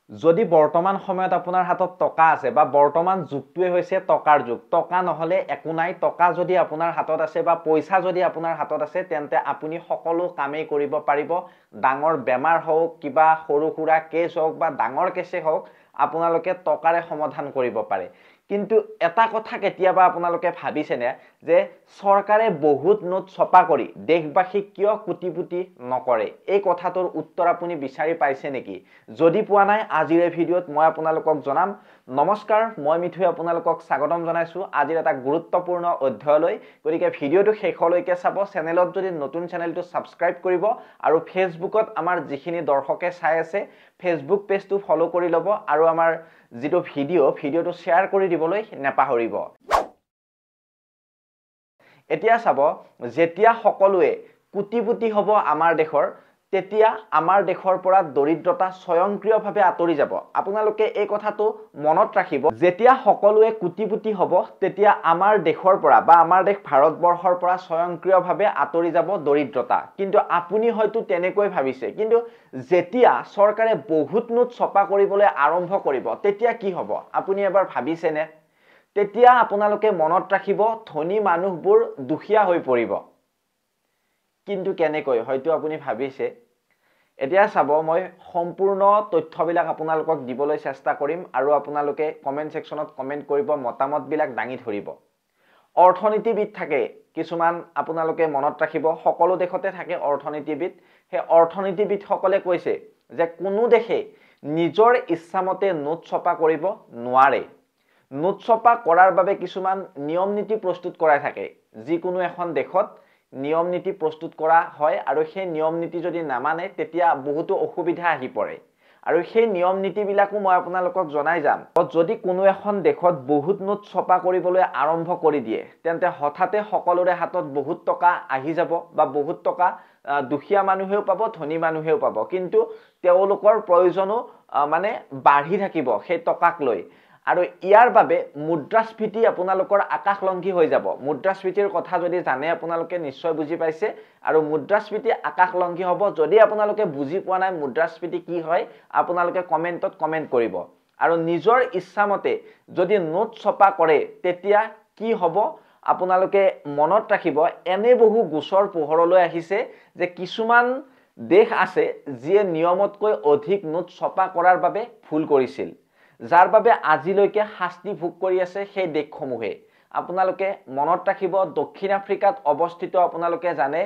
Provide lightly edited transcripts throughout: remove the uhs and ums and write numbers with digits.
যদি বৰ্তমান সময়ত আপোনাৰ হাতত টকা আছে বা বৰ্তমান যুগটোৱে হৈছে টকাৰ যুগ, টকা নহলে একো নাই, টকা যদি আপোনাৰ হাতত আছে বা পইচা যদি আপোনাৰ হাতত আছে তেন্তে আপুনি সকলো কামেই কৰিব পাৰিব। ডাঙৰ বেমাৰ হওক, কিবা সৰু সুৰা কেছ হওক বা ডাঙৰ কেছে হওক, আপোনালোকে টকাৰে সমাধান কৰিব পাৰে। কিন্তু এটা কথা কেতিয়াবা আপোনালোকে ভাবিছেনে যে চৰকাৰে বহুত নোট ছপা কৰি দেশবাসীক কিয় কোটিপতি নকৰে? এই কথাটোৰ উত্তৰ আপুনি বিচাৰি পাইছে নেকি? যদি পোৱা নাই আজিৰ এই ভিডিঅ'ত মই আপোনালোকক জনাম। নমস্কাৰ, মই মিঠুৱে আপোনালোকক স্বাগতম জনাইছো আজিৰ এটা গুৰুত্বপূৰ্ণ অধ্যায়লৈ। গতিকে ভিডিঅ'টো শেষলৈকে চাব। চেনেলত যদি নতুন চেনেলটো ছাবস্ক্ৰাইব কৰিব আৰু ফেচবুকত আমাৰ যিখিনি দৰ্শকে চাই আছে ফেচবুক পেজটো ফলো কৰি ল'ব আৰু আমাৰ যিটো ভিডিঅ'টো শ্বেয়াৰ কৰি দিবলৈ নেপাহৰিব। এতিয়া চাব, যেতিয়া সকলোৱে কোটিপতি হ'ব আমাৰ দেশৰ, তেতিয়া আমাৰ দেশৰ পৰা দৰিদ্ৰতা স্বয়ংক্ৰিয়ভাৱে আঁতৰি যাব। আপোনালোকে এই কথাটো মনত ৰাখিব, যেতিয়া সকলোৱে কোটিপতি হ'ব তেতিয়া আমাৰ দেশৰ পৰা বা আমাৰ দেশ ভাৰতবৰ্ষৰ পৰা স্বয়ংক্ৰিয়ভাৱে আঁতৰি যাব দৰিদ্ৰতা। কিন্তু আপুনি হয়তো তেনেকৈ ভাবিছে, কিন্তু যেতিয়া চৰকাৰে বহুত নোট ছপা কৰিবলৈ আৰম্ভ কৰিব তেতিয়া কি হ'ব আপুনি এবাৰ ভাবিছেনে? তেতিয়া আপোনালোকে মনত ৰাখিব ধনী মানুহবোৰ দুখীয়া হৈ পৰিব। কিন্তু কেনেকৈ হয়তো আপুনি ভাবিছে। এতিয়া চাব, মই সম্পূৰ্ণ তথ্যবিলাক আপোনালোকক দিবলৈ চেষ্টা কৰিম আৰু আপোনালোকে কমেন্ট সেকশনত কমেন্ট কৰিব, মতামতবিলাক দাঙি ধৰিব। অৰ্থনীতিবিদ থাকে কিছুমান, আপোনালোকে মনত ৰাখিব, সকলো দেশতে থাকে অৰ্থনীতিবিদ। সেই অৰ্থনীতিবিদসকলে কৈছে যে কোনো দেশে নিজৰ ইচ্ছামতে নোট ছপা কৰিব নোৱাৰে। নোট ছপা কৰাৰ বাবে কিছুমান নিয়ম নীতি প্ৰস্তুত কৰাই থাকে। যিকোনো এখন দেশত নিয়ম নীতি প্ৰস্তুত কৰা হয় আৰু সেই নিয়ম নীতি যদি নামানে তেতিয়া বহুতো অসুবিধা আহি পৰে। আৰু সেই নিয়ম নীতিবিলাকো মই আপোনালোকক জনাই যাম। যদি কোনো এখন দেশত বহুত নোট ছপা কৰিবলৈ আৰম্ভ কৰি দিয়ে তেন্তে হঠাতে সকলোৰে হাতত বহুত টকা আহি যাব বা বহুত টকা দুখীয়া মানুহেও পাব, ধনী মানুহেও পাব। কিন্তু তেওঁলোকৰ প্ৰয়োজনো মানে বাঢ়ি থাকিব সেই টকাক লৈ। আৰু ইয়াৰ বাবে মুদ্ৰাস্ফীতি আপোনালোকৰ আকাশলংঘী হৈ যাব। মুদ্ৰাস্ফীতিৰ কথা যদি জানে আপোনালোকে নিশ্চয় বুজি পাইছে। আৰু মুদ্ৰাস্ফীতি আকাশলংঘী হ'ব। যদি আপোনালোকে বুজি পোৱা নাই মুদ্ৰাস্ফীতি কি হয়, আপোনালোকে কমেন্টত কমেন্ট কৰিব। আৰু নিজৰ ইচ্ছামতে যদি নোট ছপা কৰে তেতিয়া কি হ'ব আপোনালোকে মনত ৰাখিব। এনে বহু গোচৰ পোহৰলৈ আহিছে যে কিছুমান দেশ আছে যিয়ে নিয়মতকৈ অধিক নোট ছপা কৰাৰ বাবে ভুল কৰিছিল, যাৰ বাবে আজিলৈকে শাস্তি ভোগ কৰি আছে সেই দেশসমূহে। আপোনালোকে মনত ৰাখিব, দক্ষিণ আফ্ৰিকাত অৱস্থিত আপোনালোকে জানে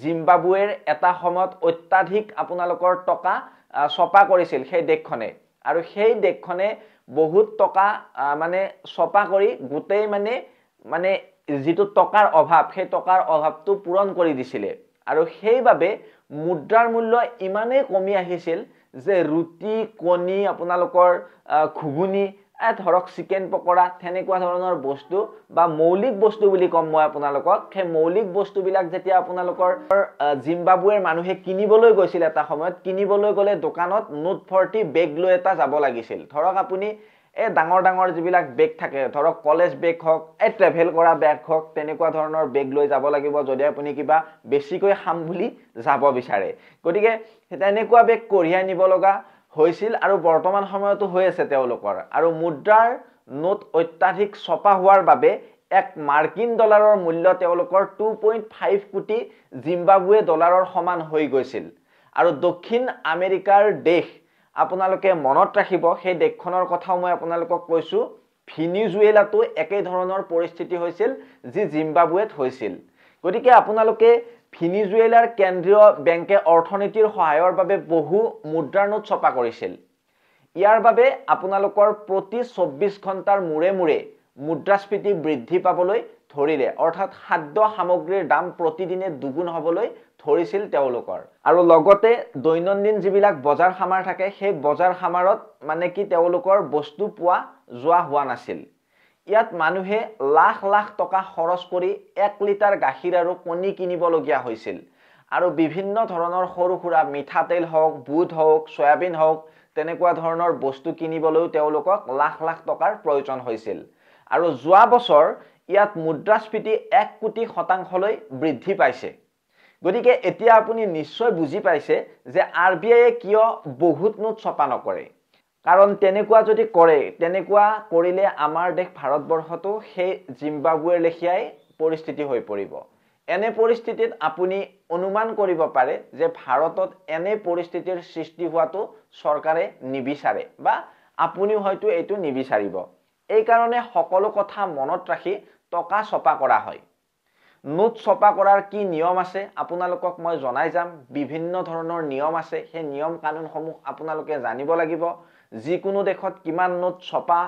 জিম্বাবুৱেৰ এটা সময়ত অত্যাধিক আপোনালোকৰ টকা ছপা কৰিছিল সেই দেশখনে। আৰু সেই দেশখনে বহুত টকা মানে ছপা কৰি গোটেই মানে যিটো টকাৰ অভাৱ সেই টকাৰ অভাৱটো পূৰণ কৰি দিছিলে। আৰু সেইবাবে মুদ্ৰাৰ মূল্য ইমানেই কমি আহিছিল যে ৰুটি, কণী, আপোনালোকৰ ঘুগুনি, ধৰক চিকেন পকৰা, তেনেকুৱা ধৰণৰ বস্তু বা মৌলিক বস্তু বুলি কম মই আপোনালোকক, সেই মৌলিক বস্তুবিলাক যেতিয়া আপোনালোকৰ জিম্বাবুৱেৰ মানুহে কিনিবলৈ গৈছিল এটা সময়ত, কিনিবলৈ গ'লে দোকানত নোট ভৰ্তি বেগ লৈ এটা যাব লাগিছিল। ধৰক আপুনি এই ডাঙৰ ডাঙৰ যিবিলাক বেগ থাকে, ধৰক কলেজ বেগ হওক, এই ট্ৰেভেল কৰা বেগ হওক, তেনেকুৱা ধৰণৰ বেগ লৈ যাব লাগিব যদি আপুনি কিবা বেছিকৈ খাম বুলি যাব বিচাৰে। গতিকে তেনেকুৱা বেগ কঢ়িয়াই নিব লগা হৈছিল আৰু বৰ্তমান সময়তো হৈ আছে তেওঁলোকৰ। আৰু মুদ্ৰাৰ নোট অত্যাধিক ছপা হোৱাৰ বাবে এক মাৰ্কিন ডলাৰৰ মূল্য তেওঁলোকৰ 2.5 কোটি জিম্বাবুৱে ডলাৰৰ সমান হৈ গৈছিল। আৰু দক্ষিণ আমেৰিকাৰ দেশ আপোনালোকে মনত ৰাখিব, সেই দেশখনৰ কথাও মই আপোনালোকক কৈছো, ভেনিজুৱেলাতো একেই ধৰণৰ পৰিস্থিতি হৈছিল যি জিম্বাবুৱেত হৈছিল। গতিকে আপোনালোকে ভেনিজুৱেলাৰ কেন্দ্ৰীয় বেংকে অৰ্থনীতিৰ সহায়ৰ বাবে বহু মুদ্ৰাৰ নোট ছপা কৰিছিল। ইয়াৰ বাবে আপোনালোকৰ প্ৰতি 24 ঘণ্টাৰ মূৰে মূৰে মুদ্ৰাস্ফীতি বৃদ্ধি পাবলৈ ধৰিলে, অৰ্থাৎ খাদ্য সামগ্ৰীৰ দাম প্ৰতিদিনে দুগুণ হ'বলৈ ধৰিছিল তেওঁলোকৰ। আৰু লগতে দৈনন্দিন যিবিলাক বজাৰ সমাৰ থাকে সেই বজাৰ সমাৰত মানে কি তেওঁলোকৰ বস্তু পোৱা যোৱা হোৱা নাছিল। ইয়াত মানুহে লাখ লাখ টকা খৰচ কৰি 1 লিটাৰ গাখীৰ আৰু কণী কিনিবলগীয়া হৈছিল। আৰু বিভিন্ন ধৰণৰ সৰু সুৰা মিঠাতেল হওক, বুট হওক, সয়াবিন হওক, তেনেকুৱা ধৰণৰ বস্তু কিনিবলৈও তেওঁলোকক লাখ লাখ টকাৰ প্ৰয়োজন হৈছিল। আৰু যোৱা বছৰ ইয়াত মুদ্ৰাস্ফীতি 1 কোটি শতাংশলৈ বৃদ্ধি পাইছে। গতিকে এতিয়া আপুনি নিশ্চয় বুজি পাইছে যে RBI কিয় বহুত নোট ছপা নকৰে। কাৰণ তেনেকুৱা যদি কৰে, তেনেকুৱা কৰিলে আমাৰ দেশ ভাৰতবৰ্ষতো সেই জিম্বাবুৱেৰ লেখিয়াই পৰিস্থিতি হৈ পৰিব। এনে পৰিস্থিতিত আপুনি অনুমান কৰিব পাৰে যে ভাৰতত এনে পৰিস্থিতিৰ সৃষ্টি হোৱাটো চৰকাৰে নিবিচাৰে বা আপুনিও হয়তো এইটো নিবিচাৰিব। এই কাৰণে সকলো কথা মনত ৰাখি টকা ছপা কৰা হয়। নোট ছপা কৰাৰ কি নিয়ম আছে আপোনালোকক মই জনাই যাম। বিভিন্ন ধৰণৰ নিয়ম আছে, সেই নিয়ম কানুনসমূহ আপোনালোকে জানিব লাগিব। যিকোনো দেশত কিমান নোট ছপা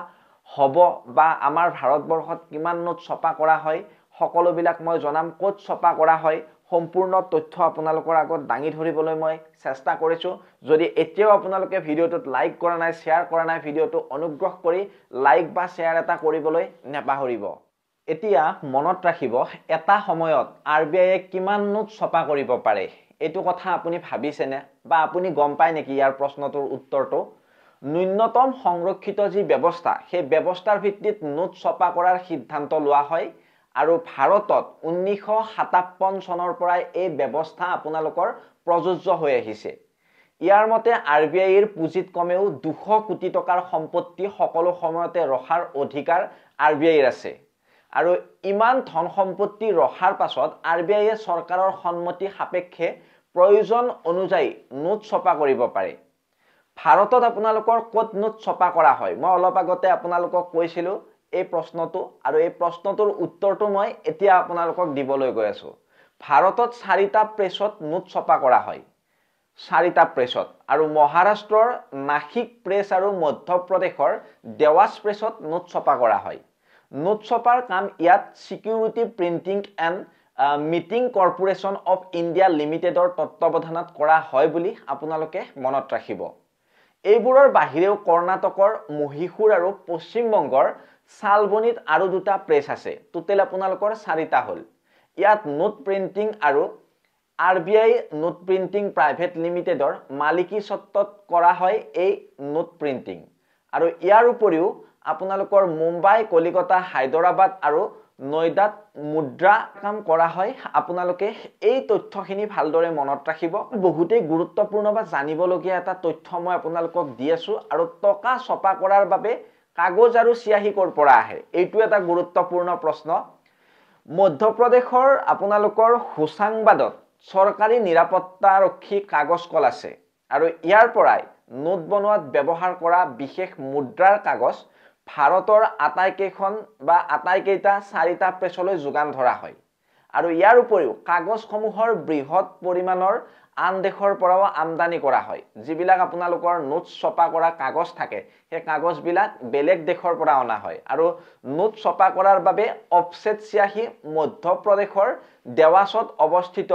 হ'ব বা আমাৰ ভাৰতবৰ্ষত কিমান নোট ছপা কৰা হয় সকলোবিলাক মই জনাম। ক'ত ছপা কৰা হয় সম্পূৰ্ণ তথ্য আপোনালোকৰ আগত দাঙি ধৰিবলৈ মই চেষ্টা কৰিছোঁ। যদি এতিয়াও আপোনালোকে ভিডিঅ'টোত লাইক কৰা নাই, শ্বেয়াৰ কৰা নাই, ভিডিঅ'টো অনুগ্ৰহ কৰি লাইক বা শ্বেয়াৰ এটা কৰিবলৈ নাপাহৰিব। এতিয়া মনত ৰাখিব, এটা সময়ত RBIয়ে কিমান নোট ছপা কৰিব পাৰে এইটো কথা আপুনি ভাবিছেনে বা আপুনি গম পায় নেকি? ইয়াৰ প্ৰশ্নটোৰ উত্তৰটো ন্যূনতম সংৰক্ষিত যি ব্যৱস্থা, সেই ব্যৱস্থাৰ ভিত্তিত নোট ছপা কৰাৰ সিদ্ধান্ত লোৱা হয়। আৰু ভাৰতত 1957 চনৰ পৰাই এই ব্যৱস্থা আপোনালোকৰ প্ৰযোজ্য হৈ আহিছে। ইয়াৰ মতে RBIৰ পুঁজিত কমেও 200 কোটি টকাৰ সম্পত্তি সকলো সময়তে ৰখাৰ অধিকাৰ RBIৰ আছে। আৰু ইমান ধন সম্পত্তি ৰখাৰ পাছত RBIয়ে চৰকাৰৰ সন্মতি সাপেক্ষে প্ৰয়োজন অনুযায়ী নোট ছপা কৰিব পাৰে। ভাৰতত আপোনালোকৰ ক'ত নোট ছপা কৰা হয় মই অলপ আগতে আপোনালোকক কৈছিলোঁ এই প্ৰশ্নটো, আৰু এই প্ৰশ্নটোৰ উত্তৰটো মই এতিয়া আপোনালোকক দিবলৈ গৈ আছোঁ। ভাৰতত 4টা প্ৰেছত নোট ছপা কৰা হয়, 4টা প্ৰেছত। আৰু মহাৰাষ্ট্ৰৰ নাসিক প্ৰেছ আৰু মধ্যপ্ৰদেশৰ দেৱাস প্ৰেছত নোট ছপা কৰা হয়। নোট ছপাৰ কাম ইয়াত security printing and meeting corporation of India লিমিটেডৰ তত্ত্বাৱধানত কৰা হয় বুলি আপোনালোকে মনত ৰাখিব। এইবোৰৰ বাহিৰেও কৰ্ণাটকৰ মহীশূৰ আৰু পশ্চিমবংগৰ শালবনীত আৰু 2টা প্ৰেছ আছে। টোটেল আপোনালোকৰ 4টা হ'ল। ইয়াত নোট প্ৰিণ্টিং আৰু RBI নোট প্ৰিণ্টিং প্ৰাইভেট লিমিটেডৰ মালিকী স্বত্বত কৰা হয় এই নোট প্ৰিণ্টিং। আৰু ইয়াৰ উপৰিও আপোনালোকৰ মুম্বাই, কলিকতা, হায়দৰাবাদ আৰু নয়ডাত মুদ্ৰা কাম কৰা হয়। আপোনালোকে এই তথ্যখিনি ভালদৰে মনত ৰাখিব। বহুতেই গুৰুত্বপূৰ্ণ বা জানিবলগীয়া এটা তথ্য মই আপোনালোকক দি আছোঁ। আৰু টকা ছপা কৰাৰ বাবে কাগজ আৰু চিয়াহী ক'ৰ পৰা আহে এইটো এটা গুৰুত্বপূৰ্ণ প্ৰশ্ন। মধ্যপ্ৰদেশৰ আপোনালোকৰ হোচাংবাদত চৰকাৰী নিৰাপত্তাৰক্ষী কাগজ কল আছে। আৰু ইয়াৰ পৰাই নোট বনোৱাত ব্যৱহাৰ কৰা বিশেষ মুদ্ৰাৰ কাগজ ভাৰতৰ আটাইকেইখন বা আটাইকেইটা 4টা প্ৰেছলৈ যোগান ধৰা হয়। আৰু ইয়াৰ উপৰিও কাগজসমূহৰ বৃহৎ পৰিমাণৰ আন দেশৰ পৰাও আমদানি কৰা হয়। যিবিলাক আপোনালোকৰ নোট ছপা কৰা কাগজ থাকে সেই কাগজবিলাক বেলেগ দেশৰ পৰা অনা হয়। আৰু নোট ছপা কৰাৰ বাবে অফছেট চিয়াহী মধ্যপ্ৰদেশৰ দেৱাসত অৱস্থিত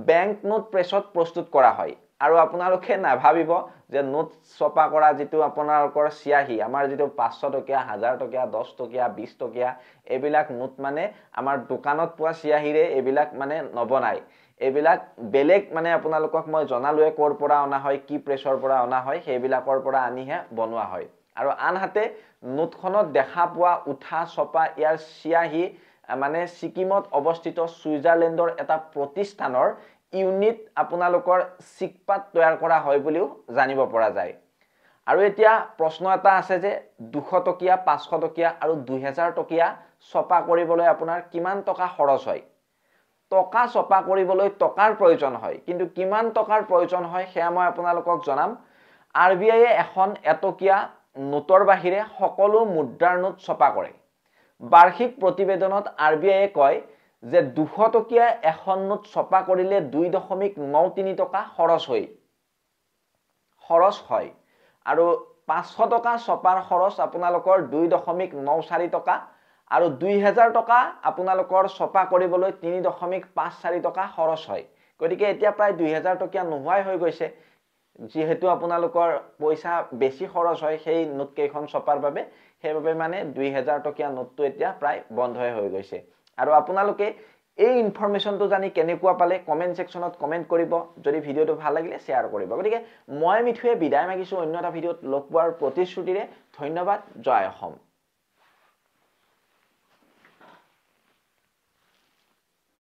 বেংক নোট প্ৰেছত প্ৰস্তুত কৰা হয়। আৰু আপোনালোকে নাভাবিব যে নোট ছপা কৰা যিটো আপোনালোকৰ চিয়াহী, আমাৰ যিটো 500 টকীয়া, 1000 টকীয়া, 10 টকীয়া, 20 টকীয়া এইবিলাক নোট মানে আমাৰ দোকানত পোৱা চিয়াহীৰে এইবিলাক মানে নবনায়। এইবিলাক বেলেগ মানে আপোনালোকক মই জনালোৱে ক'ৰ পৰা অনা হয়, কি প্ৰেছৰ পৰা অনা হয়, সেইবিলাকৰ পৰা আনিহে বনোৱা হয়। আৰু আনহাতে নোটখনত দেখা পোৱা উঠা ছপা ইয়াৰ চিয়াহী মানে ছিকিমত অৱস্থিত ছুইজাৰলেণ্ডৰ এটা প্ৰতিষ্ঠানৰ ইউনিট আপোনালোকৰ চিকপাত তৈয়াৰ কৰা হয় বুলিও জানিব পৰা যায়। আৰু এতিয়া প্ৰশ্ন এটা আছে যে 200 টকীয়া, 500 টকীয়া আৰু 2000 টকীয়া ছপা কৰিবলৈ আপোনাৰ কিমান টকা খৰচ হয়? টকা ছপা কৰিবলৈ টকাৰ প্ৰয়োজন হয়, কিন্তু কিমান টকাৰ প্ৰয়োজন হয় সেয়া মই আপোনালোকক জনাম। RBIয়ে এখন এটকীয়া নোটৰ বাহিৰে সকলো মুদ্ৰাৰ নোট ছপা কৰে। বাৰ্ষিক প্ৰতিবেদনত RBIয়ে কয় যে 200 টকীয়া এখন নোট ছপা কৰিলে 2.93 টকা খৰচ হয়। আৰু 500 টকা ছপাৰ খৰচ আপোনালোকৰ 2.94 টকা। আৰু 2000 টকা আপোনালোকৰ ছপা কৰিবলৈ 3.54 টকা খৰচ হয়। গতিকে এতিয়া প্ৰায় 2000 টকীয়া নোহোৱাই হৈ গৈছে, যিহেতু আপোনালোকৰ পইচা বেছি খৰচ হয় সেই নোট কেইখন ছপাৰ বাবে। সেইবাবে মানে 2000 টকীয়া নোটটো এতিয়া প্ৰায় বন্ধই হৈ গৈছে। আৰু আপোনালোকে এই ইনফৰমেশ্যনটো জানি কেনেকুৱা পালে কমেণ্ট ছেকশ্যনত কমেণ্ট কৰিব। যদি ভিডিঅ'টো ভাল লাগিলে শ্বেয়াৰ কৰিব। গতিকে মই মিঠুৱে বিদায় মাগিছোঁ অন্য এটা ভিডিঅ'ত লগ পোৱাৰ প্ৰতিশ্ৰুতিৰে। ধন্যবাদ। জয় অসম।